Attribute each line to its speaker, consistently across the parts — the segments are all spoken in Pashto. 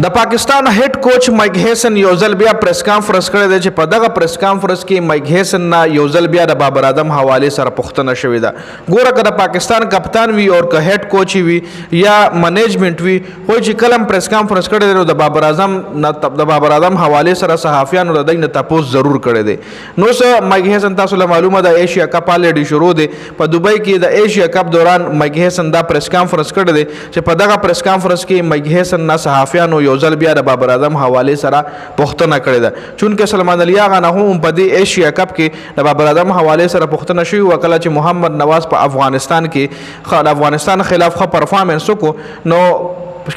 Speaker 1: د پاکستان هډ کوچ مایک هیسن یو ځل بیا پریس کانفرنس کړی دی چې په دغه پریس کانفرنس کې مایک هیسن نه یو ځل بیا د بابر اعظم حواله سره پوښتنه شوې ده. ګوره که د پاکستان کپتان وي او که هډ کوچ وي یا منیجمنت وي خو چې کلم پریس کانفرنس کړی دی نو د بابر اعظم حواله سره صحافیانو د دوی نه تپوس ضرور کړی دی. نو څه مایک هیسن تاسو له معلومه ده ایشیا کپ الریډي شروع دی په دوبۍ کې د ایشیا کپ دوران مایک هیسن دا پریس کانفرنس کړی دی چې په دغه پریس کانفرنس کې مایک هیسن نه صحافیانو یو ځل بیا د بابر اعظم حواله سره پوښتنه کړې ده. چونکه سلمان علي اغا نه هم په دې ایشیا کپ کې د بابر اعظم حواله سره پوښتنه شوې وه کله چې محمد نواز په افغانستان کې د افغانستان خلاف ښه پرفارمنس وکړو نو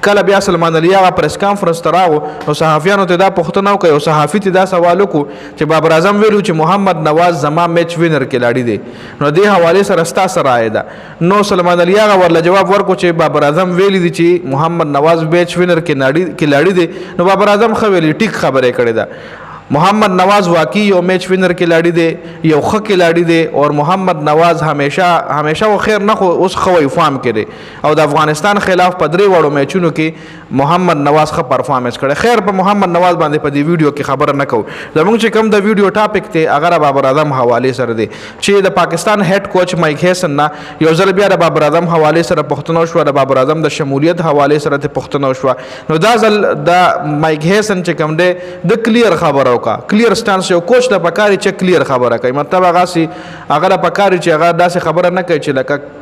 Speaker 1: کله بیا سلمان علي اغا پریس کانفرنس ته راغو نو صحافیانو ته دا پوښتنه وکړه او صحافي ته دا سوال وکړو چې بابر اعظم ویلو چې محمد نواز زما میچ وینر کلاړي دی نو دې حواله سره ستا سره آی ده. نو سلمان علي اغا ورله جواب ورکړو چې بابر اعظم ویلي دي چې محمد نواز میچ وینر کلاړي دی نو بابر اعظم خو ویلي ټیک خبره کړې ده. محمد نواز واقعي یو میچ وینر کلاړي دی یو ښه کلاړي دی او محمد نواز همیشه و خیر نه خو اوس خو فارم کړي او د افغانستان خلاف په درې وړو میچونو کې محمد نواز ښه پرفارمنس کړي. خیر په محمد نواز باندې په دې ویډیو کې خبره نه کوو زموږ چې کوم د ویډیو ټاپک ته هغه بابر اعظم حواله سره دی چې د پاکستان هډ کوچ مایک هیسن نه یو ځل بیا د بابر اعظم حواله سره پوښتنه شوه د بابر اعظم د شمولیت حواله سره ته پوښتنه شوه نو دا ځل د مایک هیسن چې کوم دی د کلیر خبره کلیر سټانس یو کوچ د پکاري چې کلیر خبره کوي مطلب هغه د پکاري چې هغه داسې خبره نه کوي چې لکه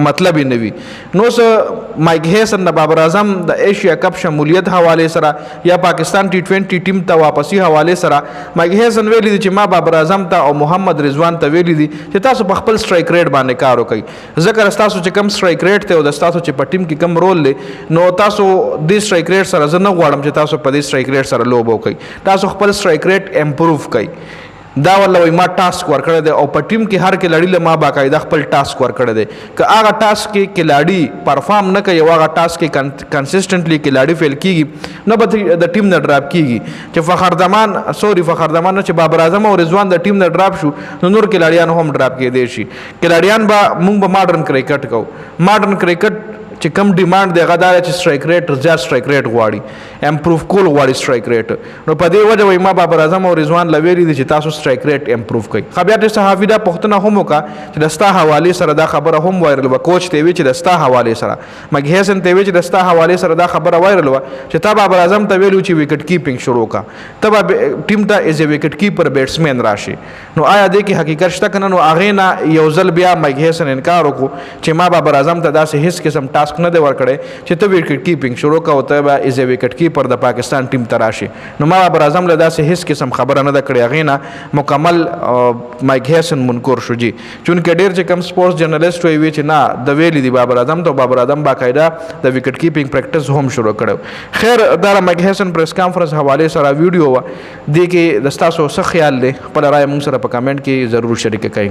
Speaker 1: مطلب یې نه وي. نو څه مایک هیسن د بابر اعظم د ایشیا کپ شمولیت حواله سره یا پاکستان T20 ټیم ته واپسی حواله سره مایک هیسن ویلي دي چې ما بابر اعظم ته او محمد رضوان ته ویلي دي چې تاسو په خپل سټرایک ریټ باندې کار وکړئ ځکه تاسو چې کم سټرایک ریټ ته او تاسو چې په ټیم کې کم رول لري نو تاسو د سټرایک ریټ سره زه نه غواړم چې تاسو په دې سټرایک ریټ سره لوب وکړئ تاسو خپل سټرایک ریټ امپروف کړئ. دا والله ما ټاسک ورکړی دی او په ټیم کې هر کلاړي له ما باقاعده خپل ټاسک ورکړی دی که هغه ټاسک کې کلاړي پرفارم نه کوي او هغه ټاسک کې کنسسټنټلی کلاړي فیل کیږي نو به د ټیم نه ډراپ کیږي چې فخردمان نه چې بابر اعظم او رضوان د ټیم نه ډراپ شو نو نور کلاړیان هم ډراپ کېدی شي. کلاړیان به موږ به ماډرن کرکټ کوو ماډرن کرکټ چې کم ډیمانډ دی هغه دا چې سټرایک ریټ زیات سټرایک ریټ غواړي امپروف کول غواړي سټرایک ریټ نو په دې وجه وایي ما بابر اعظم او رضوان لویلي دي چې تاسو سټرایک ریټ امپروف کړئ. خو بیا د صحافي دا پوښتنه هم وکړه چې د ستا حوالې سره دا خبره هم وایرل وه کوچ ته وی چې د ستا حوالې سره مایک هیسن ته وی چې د ستا حوالې سره دا خبره وایرل وه چې تا بابر اعظم ته ویلو چې وکټ کیپینګ شروع کړه ته به ټیم ته ایز ا وکټ کیپر بیټسمین راشي نو آیا دې کې حقیقت شته که نه نو هغې نه یو ځل بیا مایک هیسن انکار وکړو چې ما بابر اعظم ته داسې هیڅ قسم ټاسک نه دی ورکړی چې ته وکټ کیپینګ شروع کړه او ته به ایز ا وکټ کیپر د پاکستان ټیم ته راشي نو ما بابر اعظم له داسې هیڅ قسم خبره نه ده کړې هغې نه مکمل مایک هیسن منکر شو جي چونکې ډېر چې کم سپورټس جرنلسټ وایي چې نه د ویلي دي بابر اعظم ته بابر اعظم باقاعده د وکټ کیپینګ پریکټس هم شروع کړی. خیر دا مایک هیسن پریس کانفرنس حواله سره ویډیو وه دې کې د ستاسو څه خیال دی خپله رایه موږ سره په کمنټ کې ضرور شریک کړئ.